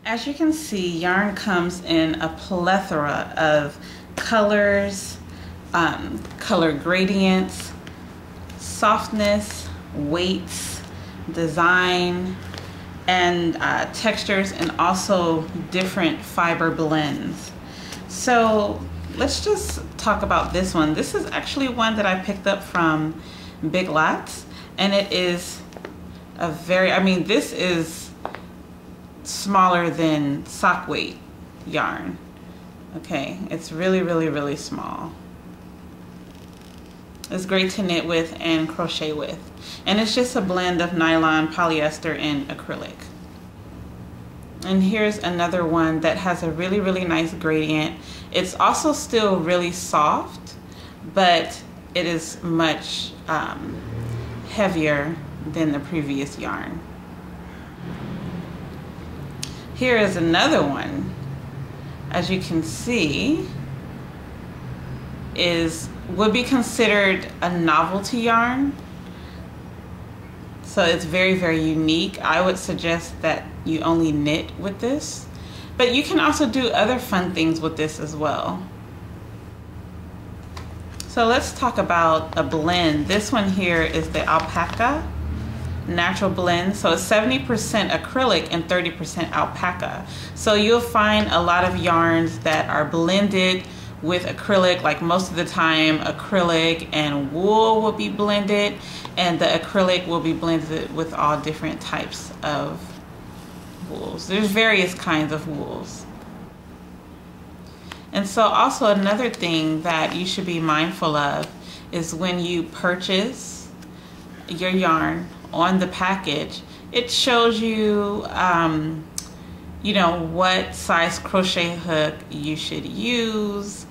As you can see, yarn comes in a plethora of colors, color gradients, softness, weights, design, and textures, and also different fiber blends. So let's just talk about this one. This is actually one that I picked up from Big Lots, and it is a very, this is smaller than sock weight yarn. Okay, it's really, really, really small. It's great to knit with and crochet with. And it's just a blend of nylon, polyester, and acrylic. And here's another one that has a really, really nice gradient. It's also still really soft, but it is much heavier than the previous yarn. Here is another one. As you can see, would be considered a novelty yarn. So it's very, very unique. I would suggest that you only knit with this, but you can also do other fun things with this as well. So let's talk about a blend. This one here is the alpaca natural blend. So it's 70% acrylic and 30% alpaca. So you'll find a lot of yarns that are blended with acrylic. Like most of the time, acrylic and wool will be blended, and the acrylic will be blended with all different types of wools. There's various kinds of wools. And so also another thing that you should be mindful of is when you purchase your yarn, on the package, it shows you, you know, what size crochet hook you should use,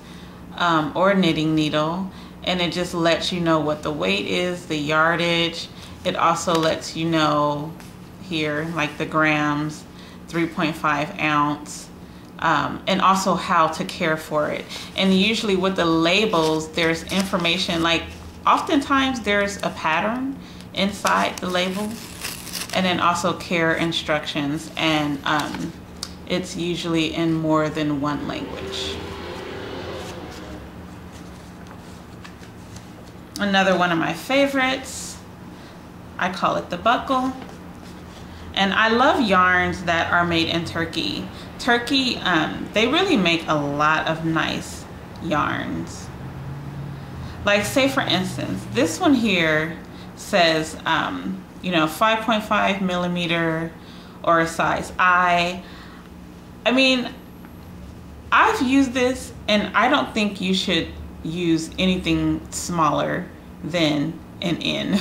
or knitting needle, and it just lets you know what the weight is, the yardage. It also lets you know here, like the grams, 3.5 ounce, and also how to care for it. And usually with the labels, there's information, like oftentimes there's a pattern inside the label, and then also care instructions, and it's usually in more than one language. Another one of my favorites, I call it the buckle, and I love yarns that are made in Turkey. Turkey, they really make a lot of nice yarns. Like, say for instance, this one here says, you know, 5.5 millimeter or a size I. I mean, I've used this, and I don't think you should use anything smaller than an N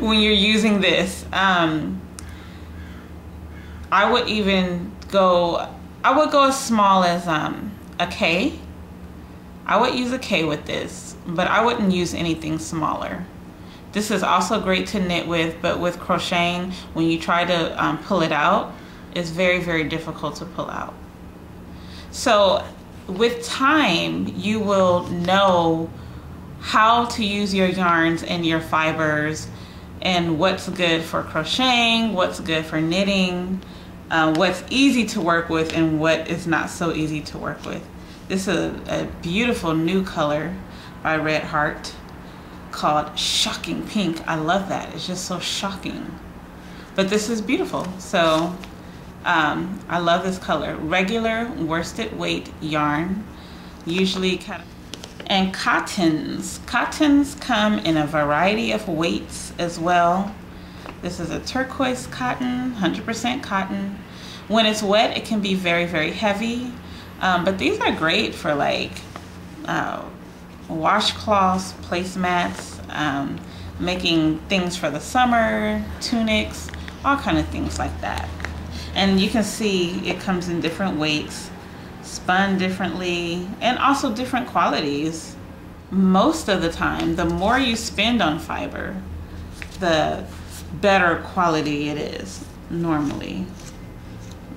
when you're using this. I would go as small as a K. I would use a K with this, but I wouldn't use anything smaller. This is also great to knit with, but with crocheting, when you try to pull it out, it's very, very difficult to pull out. So with time, you will know how to use your yarns and your fibers, and what's good for crocheting, what's good for knitting, what's easy to work with, and what is not so easy to work with. This is a beautiful new color by Red Heart, called Shocking Pink. I love that. It's just so shocking. But this is beautiful. So I love this color. Regular worsted weight yarn, usually and cottons. Cottons come in a variety of weights as well. This is a turquoise cotton, 100% cotton. When it's wet, it can be very, very heavy. But these are great for like washcloths, placemats, making things for the summer, tunics, all kind of things like that. And you can see it comes in different weights, spun differently, and also different qualities. Most of the time, the more you spend on fiber, the better quality it is normally.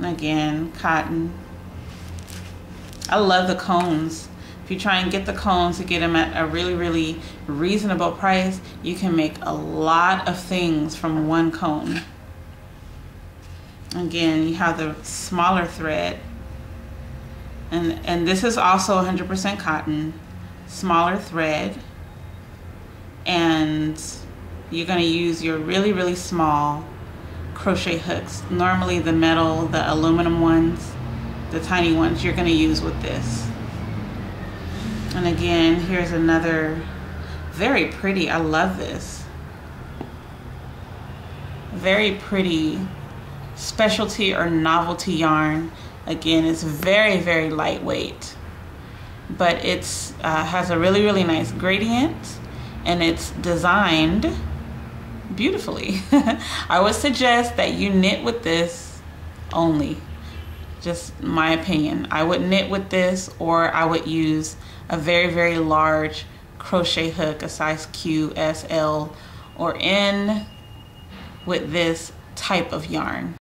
Again, cotton. I love the cones. If you try and get the cones to get them at a really, really reasonable price, you can make a lot of things from one cone. Again, you have the smaller thread, and this is also 100% cotton, smaller thread, and you're going to use your really small crochet hooks. Normally the metal, the aluminum ones, the tiny ones, you're going to use with this. And again, here's another very pretty, I love this, very pretty specialty or novelty yarn. Again, it's very lightweight, but it's has a really nice gradient, and it's designed beautifully. I would suggest that you knit with this only. Just my opinion. I would knit with this, or I would use a very large crochet hook, a size Q, S, L, or N with this type of yarn.